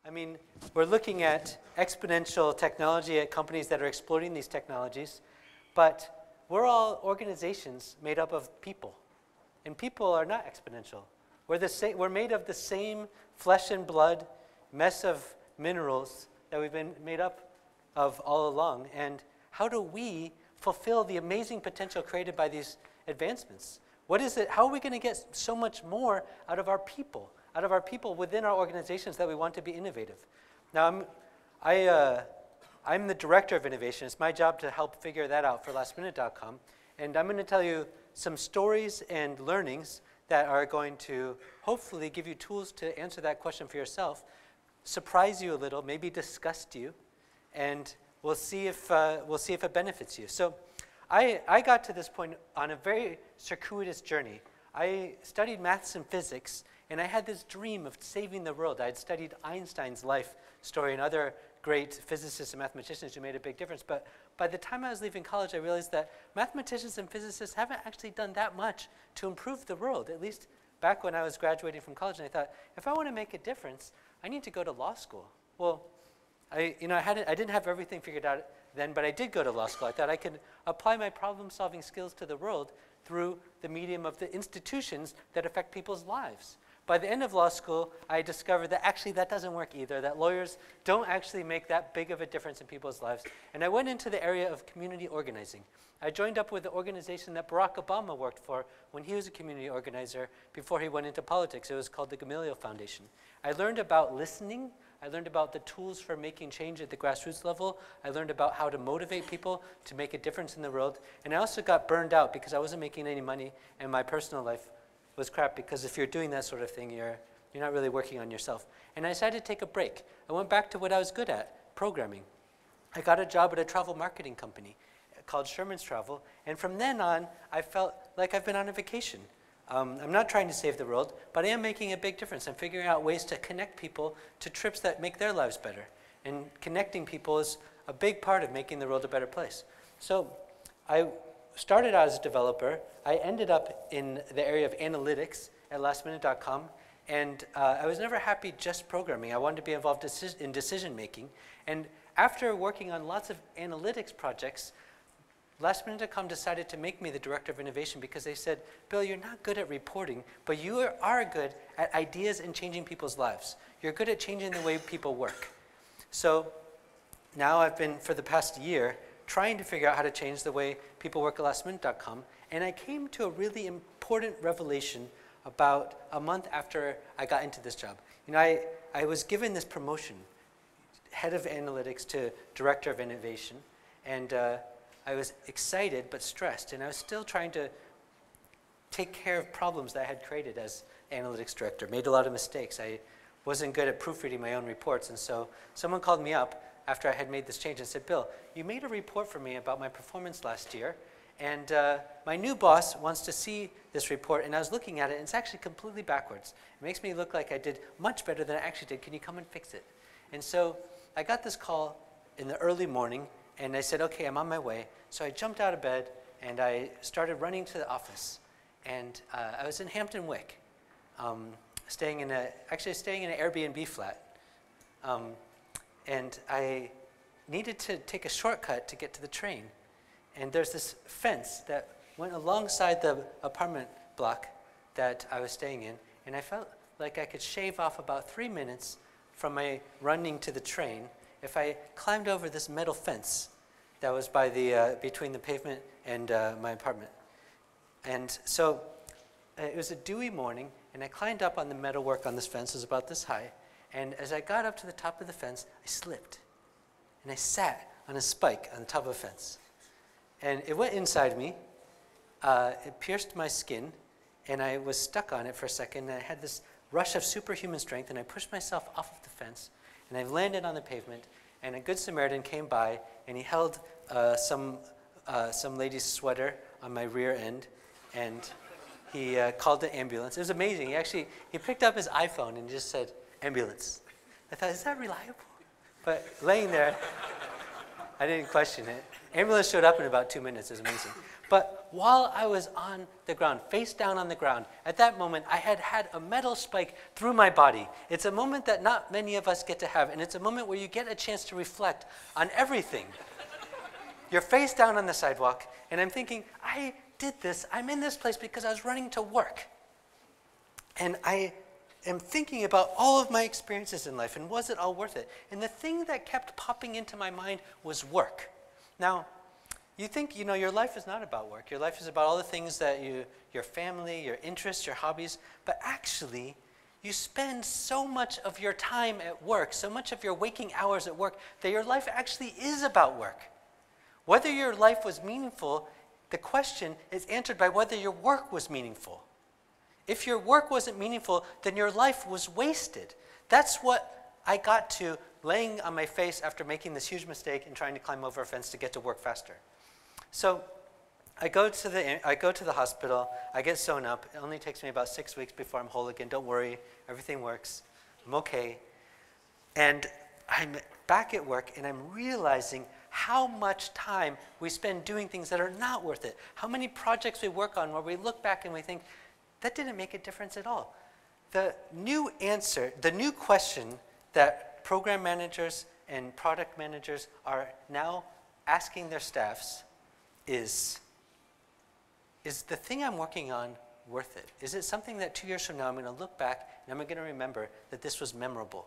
I mean, we're looking at exponential technology at companies that are exploiting these technologies, but we're all organizations made up of people. And people are not exponential. We're made of the same flesh and blood mess of minerals that we've been made up of all along. And how do we fulfill the amazing potential created by these advancements? What is it? How are we going to get so much more out of our people within our organizations that we want to be innovative? Now, I'm the director of innovation. It's my job to help figure that out for lastminute.com. And I'm going to tell you some stories and learnings that are going to hopefully give you tools to answer that question for yourself, surprise you a little, maybe disgust you, and we'll see if it benefits you. So I got to this point on a very circuitous journey. I studied maths and physics, and I had this dream of saving the world. I had studied Einstein's life story and other great physicists and mathematicians who made a big difference. But by the time I was leaving college, I realized that mathematicians and physicists haven't actually done that much to improve the world, at least back when I was graduating from college. And I thought, if I want to make a difference, I need to go to law school. Well, I didn't have everything figured out then, but I did go to law school. I thought I could apply my problem-solving skills to the world through the medium of the institutions that affect people's lives. By the end of law school, I discovered that actually that doesn't work either, that lawyers don't actually make that big of a difference in people's lives. And I went into the area of community organizing. I joined up with the organization that Barack Obama worked for when he was a community organizer before he went into politics. It was called the Gamaliel Foundation. I learned about listening. I learned about the tools for making change at the grassroots level. I learned about how to motivate people to make a difference in the world. And I also got burned out because I wasn't making any money and my personal life was crap, because if you're doing that sort of thing, you're not really working on yourself. And I decided to take a break. I went back to what I was good at, programming. I got a job at a travel marketing company called Sherman's Travel, and from then on, I felt like I've been on a vacation. I'm not trying to save the world, but I am making a big difference. I'm figuring out ways to connect people to trips that make their lives better. And connecting people is a big part of making the world a better place. So I started out as a developer. I ended up in the area of analytics at lastminute.com, and I was never happy just programming. I wanted to be involved in decision making. And after working on lots of analytics projects, lastminute.com decided to make me the director of innovation because they said, Bill, you're not good at reporting, but you are good at ideas and changing people's lives. You're good at changing the way people work. So now I've been, for the past year, trying to figure out how to change the way people work at lastminute.com, and I came to a really important revelation about a month after I got into this job. I was given this promotion, head of analytics to director of innovation, and I was excited but stressed, and I was still trying to take care of problems that I had created as analytics director. Made a lot of mistakes. I wasn't good at proofreading my own reports, and so someone called me up after I had made this change and said, Bill, you made a report for me about my performance last year, and my new boss wants to see this report, and I was looking at it, and it's actually completely backwards. It makes me look like I did much better than I actually did. Can you come and fix it? And so I got this call in the early morning, and I said, okay, I'm on my way. So I jumped out of bed, and I started running to the office. And I was in Hampton Wick, staying in an Airbnb flat. And I needed to take a shortcut to get to the train. And there's this fence that went alongside the apartment block that I was staying in. And I felt like I could shave off about 3 minutes from my running to the train if I climbed over this metal fence that was by between the pavement and my apartment. And so it was a dewy morning, and I climbed up on the metalwork on this fence. It was about this high. And as I got up to the top of the fence, I slipped. And I sat on a spike on the top of the fence. And it went inside me. It pierced my skin. And I was stuck on it for a second. And I had this rush of superhuman strength. And I pushed myself off of the fence. And I landed on the pavement. And a good Samaritan came by. And he held some lady's sweater on my rear end. And he called the ambulance. It was amazing. He picked up his iPhone and just said, ambulance. I thought, is that reliable? But laying there, I didn't question it. Ambulance showed up in about 2 minutes. It was amazing. But while I was on the ground, face down on the ground, at that moment, I had had a metal spike through my body. It's a moment that not many of us get to have, and it's a moment where you get a chance to reflect on everything. You're face down on the sidewalk, and I'm thinking, I did this. I'm in this place because I was running to work. And I am thinking about all of my experiences in life, and was it all worth it? And the thing that kept popping into my mind was work. Now, you think, your life is not about work. Your life is about all the things that your family, your interests, your hobbies, but actually, you spend so much of your time at work, so much of your waking hours at work, that your life actually is about work. Whether your life was meaningful, the question is answered by whether your work was meaningful. If your work wasn't meaningful, then your life was wasted. That's what I got to laying on my face after making this huge mistake and trying to climb over a fence to get to work faster. So I go to the hospital, I get sewn up. It only takes me about 6 weeks before I'm whole again. Don't worry, everything works. I'm okay. And I'm back at work, and I'm realizing how much time we spend doing things that are not worth it. How many projects we work on where we look back and we think, that didn't make a difference at all. The new answer, the new question that program managers and product managers are now asking their staffs is the thing I'm working on worth it? Is it something that 2 years from now I'm going to look back and I'm going to remember that this was memorable?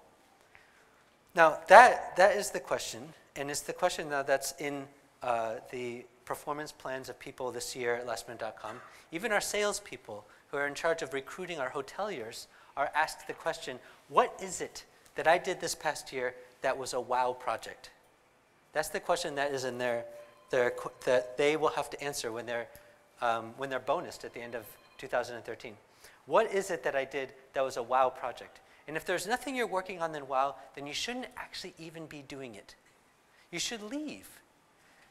Now, that is the question, and it's the question now that's in the performance plans of people this year at lastminute.com. Even our salespeople who are in charge of recruiting our hoteliers are asked the question, what is it that I did this past year that was a wow project? That's the question that is in that they will have to answer when they're bonused at the end of 2013. What is it that I did that was a wow project? And if there's nothing you're working on than wow, then you shouldn't actually even be doing it. You should leave.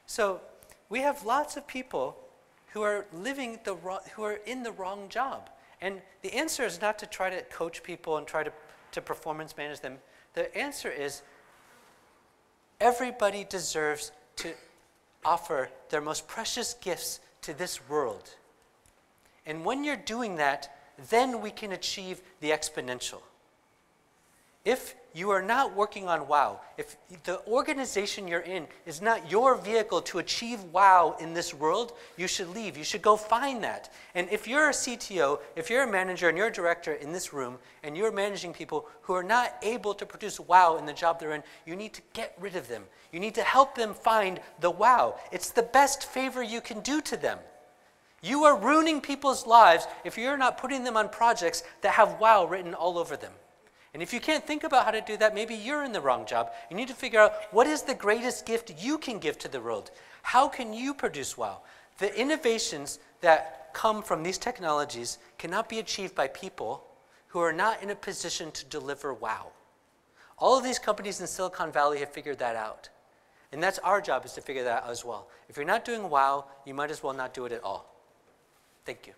So we have lots of people who are who are in the wrong job. And the answer is not to try to coach people and try to performance manage them. The answer is everybody deserves to offer their most precious gifts to this world. And when you're doing that, then we can achieve the exponential. If you are not working on wow, if the organization you're in is not your vehicle to achieve wow in this world, you should leave. You should go find that. And if you're a CTO, if you're a manager and you're a director in this room, and you're managing people who are not able to produce wow in the job they're in, you need to get rid of them. You need to help them find the wow. It's the best favor you can do to them. You are ruining people's lives if you're not putting them on projects that have wow written all over them. And if you can't think about how to do that, maybe you're in the wrong job. You need to figure out what is the greatest gift you can give to the world. How can you produce wow? The innovations that come from these technologies cannot be achieved by people who are not in a position to deliver wow. All of these companies in Silicon Valley have figured that out. And that's our job, is to figure that out as well. If you're not doing wow, you might as well not do it at all. Thank you.